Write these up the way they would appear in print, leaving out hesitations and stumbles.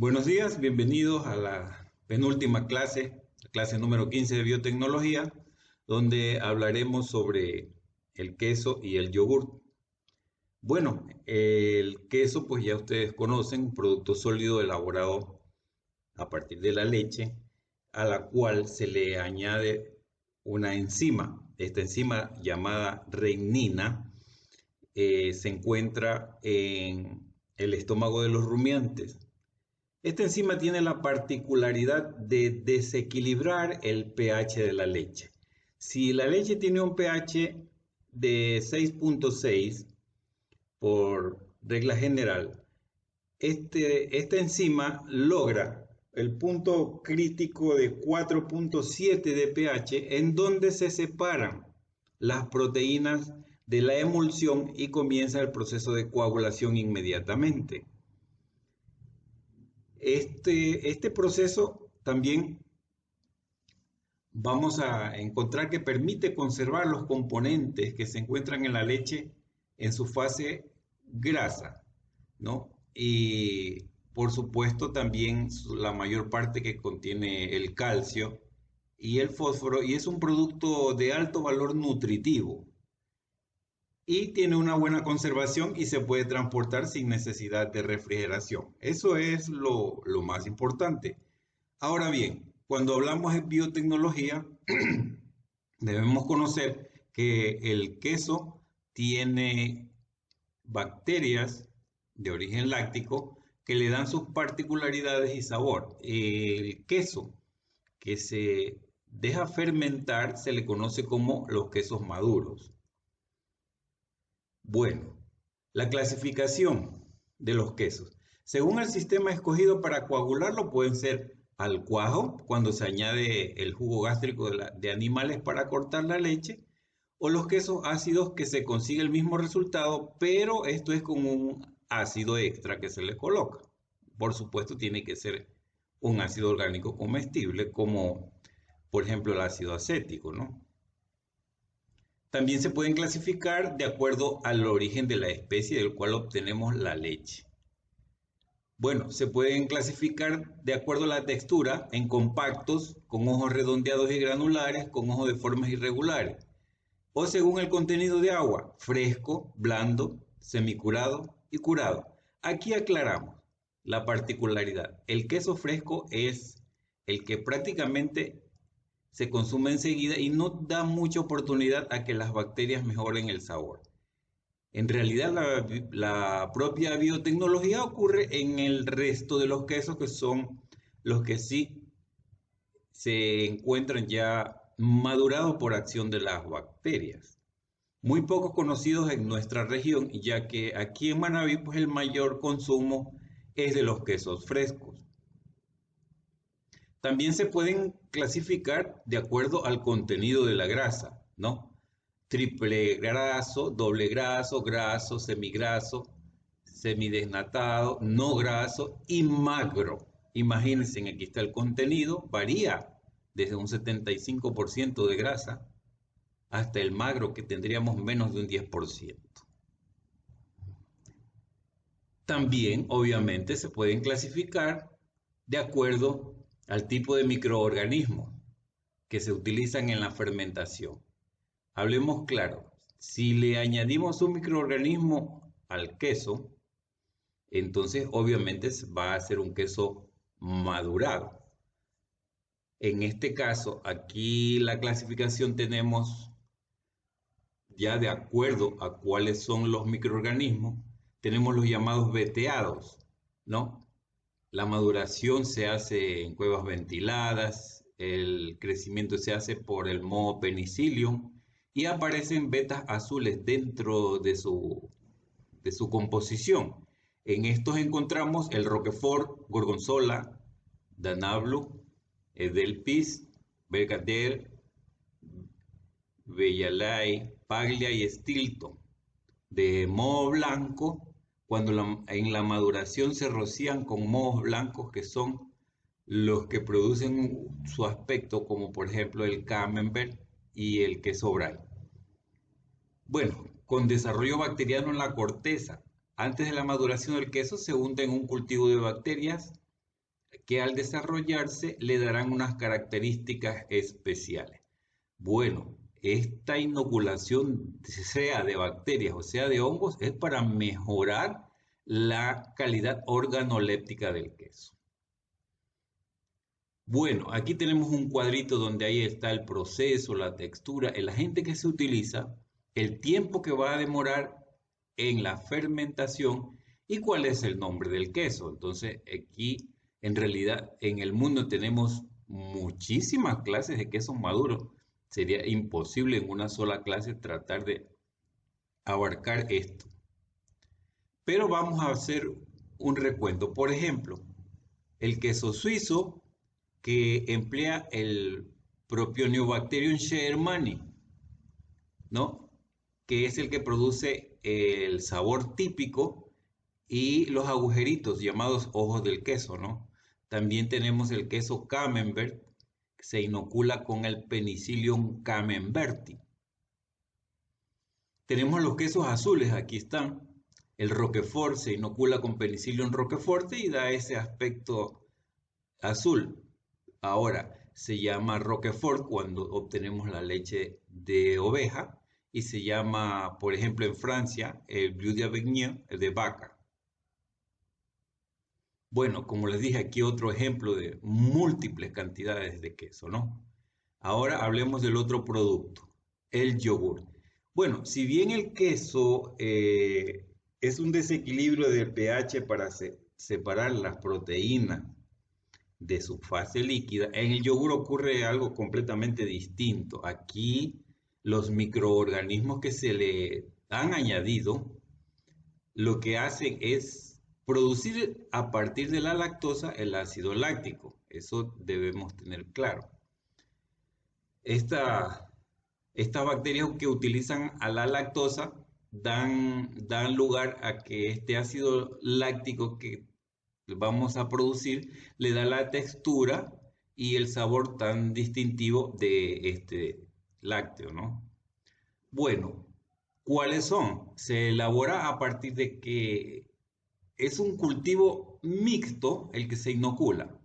Buenos días, bienvenidos a la penúltima clase, la clase número 15 de biotecnología, donde hablaremos sobre el queso y el yogur. Bueno, el queso, pues ya ustedes conocen, un producto sólido elaborado a partir de la leche, a la cual se le añade una enzima. Esta enzima llamada renina se encuentra en el estómago de los rumiantes. Esta enzima tiene la particularidad de desequilibrar el pH de la leche. Si la leche tiene un pH de 6.6 por regla general, esta enzima logra el punto crítico de 4.7 de pH en donde se separan las proteínas de la emulsión y comienza el proceso de coagulación inmediatamente. Este proceso también vamos a encontrar que permite conservar los componentes que se encuentran en la leche en su fase grasa, ¿no? Y por supuesto también la mayor parte que contiene el calcio y el fósforo, y es un producto de alto valor nutritivo y tiene una buena conservación y se puede transportar sin necesidad de refrigeración. Eso es lo más importante. Ahora bien, cuando hablamos de biotecnología, debemos conocer que el queso tiene bacterias de origen láctico que le dan sus particularidades y sabor. El queso que se deja fermentar se le conoce como los quesos maduros. Bueno, la clasificación de los quesos. Según el sistema escogido para coagularlo, pueden ser al cuajo, cuando se añade el jugo gástrico de animales para cortar la leche, o los quesos ácidos que se consigue el mismo resultado, pero esto es con un ácido extra que se le coloca. Por supuesto, tiene que ser un ácido orgánico comestible, como por ejemplo el ácido acético, ¿no? También se pueden clasificar de acuerdo al origen de la especie del cual obtenemos la leche. Bueno, se pueden clasificar de acuerdo a la textura en compactos, con ojos redondeados y granulares, con ojos de formas irregulares. O según el contenido de agua, fresco, blando, semicurado y curado. Aquí aclaramos la particularidad. El queso fresco es el que prácticamente se consume enseguida y no da mucha oportunidad a que las bacterias mejoren el sabor. En realidad, la propia biotecnología ocurre en el resto de los quesos, que son los que sí se encuentran ya madurados por acción de las bacterias. Muy pocos conocidos en nuestra región, ya que aquí en Manabí pues el mayor consumo es de los quesos frescos. También se pueden clasificar de acuerdo al contenido de la grasa, ¿no? Triple graso, doble graso, graso, semigraso, semidesnatado, no graso y magro. Imagínense, aquí está el contenido, varía desde un 75% de grasa hasta el magro que tendríamos menos de un 10%. También, obviamente, se pueden clasificar de acuerdo al tipo de microorganismos que se utilizan en la fermentación. Hablemos claro, si le añadimos un microorganismo al queso, entonces obviamente va a ser un queso madurado. En este caso, aquí la clasificación tenemos ya de acuerdo a cuáles son los microorganismos, tenemos los llamados veteados, ¿no? La maduración se hace en cuevas ventiladas, el crecimiento se hace por el moho penicillium y aparecen vetas azules dentro de su composición. En estos encontramos el Roquefort, Gorgonzola, Danablu, Edelpis, Bergader, Bellalay, Paglia y Stilton. De moho blanco, cuando en la maduración se rocían con mohos blancos que son los que producen su aspecto, como por ejemplo el camembert y el queso brie. Bueno, con desarrollo bacteriano en la corteza. Antes de la maduración del queso se unta en un cultivo de bacterias que al desarrollarse le darán unas características especiales. Bueno, esta inoculación, sea de bacterias o sea de hongos, es para mejorar la calidad organoléptica del queso. Bueno, aquí tenemos un cuadrito donde ahí está el proceso, la textura, el agente que se utiliza, el tiempo que va a demorar en la fermentación y cuál es el nombre del queso. Entonces, aquí en realidad en el mundo tenemos muchísimas clases de quesos maduros. Sería imposible en una sola clase tratar de abarcar esto. Pero vamos a hacer un recuento. Por ejemplo, el queso suizo que emplea el Propionibacterium shermani, ¿no? Que es el que produce el sabor típico y los agujeritos llamados ojos del queso, ¿no? También tenemos el queso Camembert, que se inocula con el Penicillium camemberti. Tenemos los quesos azules, aquí están. El Roquefort se inocula con Penicillium roqueforti y da ese aspecto azul. Ahora, se llama Roquefort cuando obtenemos la leche de oveja y se llama, por ejemplo, en Francia, el Bleu d'Avignon de vaca. Bueno, como les dije, aquí otro ejemplo de múltiples cantidades de queso, ¿no? Ahora hablemos del otro producto, el yogur. Bueno, si bien el queso es un desequilibrio del pH para separar las proteínas de su fase líquida, en el yogur ocurre algo completamente distinto. Aquí los microorganismos que se le han añadido lo que hacen es producir a partir de la lactosa el ácido láctico. Eso debemos tener claro. Estas bacterias que utilizan a la lactosa dan lugar a que este ácido láctico que vamos a producir le da la textura y el sabor tan distintivo de este lácteo, ¿no? Bueno, ¿cuáles son? Se elabora a partir de que es un cultivo mixto el que se inocula,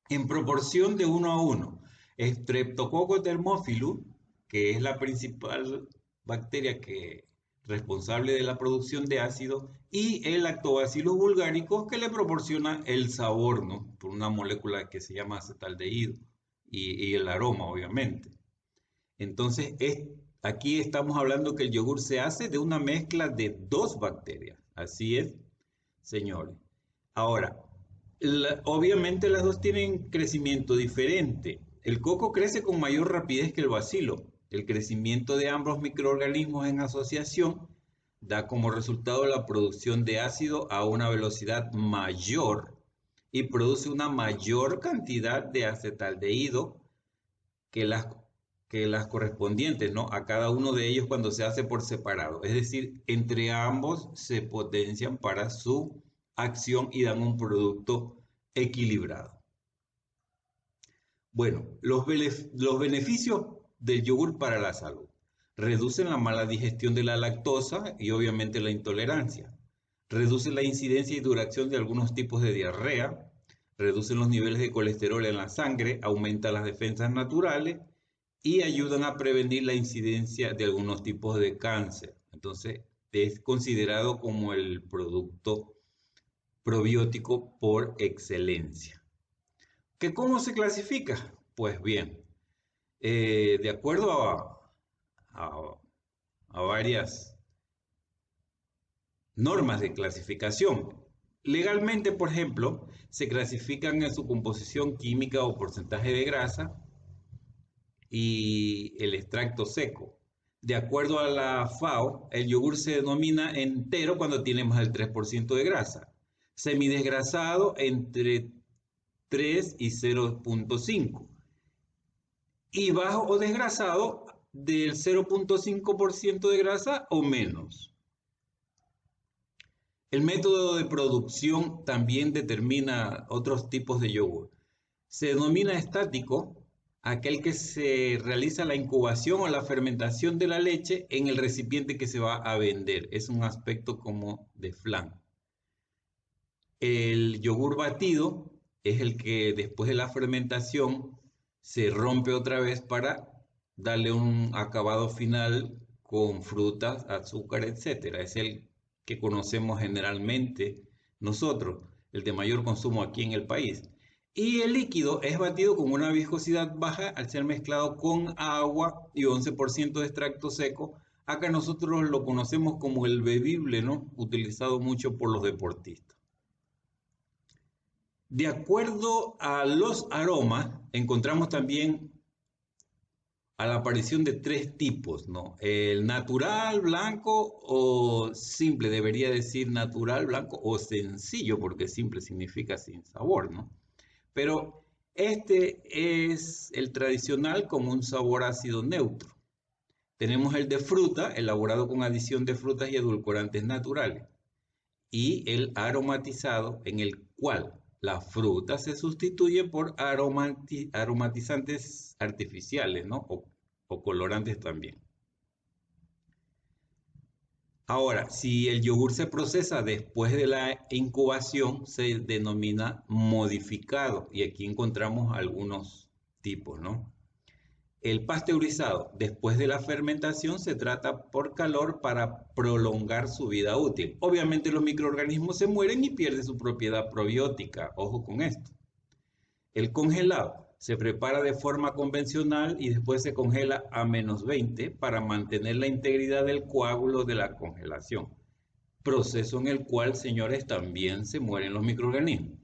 en proporción de 1 a 1. Streptococcus thermophilus, que es la principal bacteria responsable de la producción de ácido, y el Lactobacillus bulgaricus, que le proporciona el sabor, ¿no? Por una molécula que se llama acetaldehído y el aroma, obviamente. Entonces, aquí estamos hablando que el yogur se hace de una mezcla de 2 bacterias. Así es, señores. Ahora, obviamente las dos tienen crecimiento diferente. El coco crece con mayor rapidez que el bacilo. El crecimiento de ambos microorganismos en asociación da como resultado la producción de ácido a una velocidad mayor y produce una mayor cantidad de acetaldehído que las correspondientes, ¿no? A cada uno de ellos cuando se hace por separado. Es decir, entre ambos se potencian para su acción y dan un producto equilibrado. Bueno, los beneficios del yogur para la salud. Reducen la mala digestión de la lactosa y obviamente la intolerancia. Reducen la incidencia y duración de algunos tipos de diarrea. Reducen los niveles de colesterol en la sangre. Aumentan las defensas naturales y ayudan a prevenir la incidencia de algunos tipos de cáncer. Entonces, es considerado como el producto probiótico por excelencia. ¿Cómo se clasifica? Pues bien, de acuerdo a varias normas de clasificación. Legalmente, por ejemplo, se clasifican en su composición química o porcentaje de grasa y el extracto seco. De acuerdo a la FAO, el yogur se denomina entero cuando tiene más del 3% de grasa, semidesgrasado entre 3 y 0.5 y bajo o desgrasado del 0.5% de grasa o menos. El método de producción también determina otros tipos de yogur. Se denomina estático aquel que se realiza la incubación o la fermentación de la leche en el recipiente que se va a vender. Es un aspecto como de flan. El yogur batido es el que después de la fermentación se rompe otra vez para darle un acabado final con frutas, azúcar, etcétera. Es el que conocemos generalmente nosotros, el de mayor consumo aquí en el país. Y el líquido es batido con una viscosidad baja al ser mezclado con agua y 11% de extracto seco. Acá nosotros lo conocemos como el bebible, ¿no? Utilizado mucho por los deportistas. De acuerdo a los aromas, encontramos también a la aparición de tres tipos, ¿no? El natural, blanco o simple, debería decir natural, blanco o sencillo, porque simple significa sin sabor, ¿no? Pero este es el tradicional con un sabor ácido neutro. Tenemos el de fruta, elaborado con adición de frutas y edulcorantes naturales, y el aromatizado, en el cual la fruta se sustituye por aromatizantes artificiales, ¿no? O colorantes también. Ahora, si el yogur se procesa después de la incubación, se denomina modificado, y aquí encontramos algunos tipos, ¿no? El pasteurizado, después de la fermentación, se trata por calor para prolongar su vida útil. Obviamente los microorganismos se mueren y pierden su propiedad probiótica. Ojo con esto. El congelado se prepara de forma convencional y después se congela a -20 para mantener la integridad del coágulo de la congelación. Proceso en el cual, señores, también se mueren los microorganismos.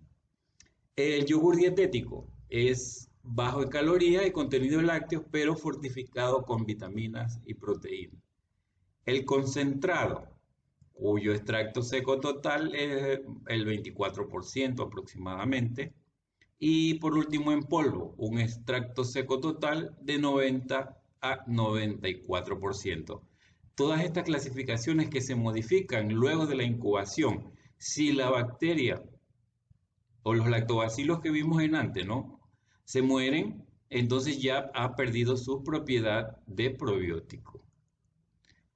El yogur dietético es bajo en calorías y contenido de lácteos, pero fortificado con vitaminas y proteínas. El concentrado, cuyo extracto seco total es el 24% aproximadamente. Y por último, en polvo, un extracto seco total de 90 a 94%. Todas estas clasificaciones que se modifican luego de la incubación, si la bacteria o los lactobacilos que vimos en antes, ¿no? Se mueren, entonces ya ha perdido su propiedad de probiótico.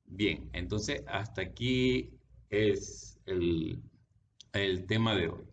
Bien, entonces hasta aquí es el tema de hoy.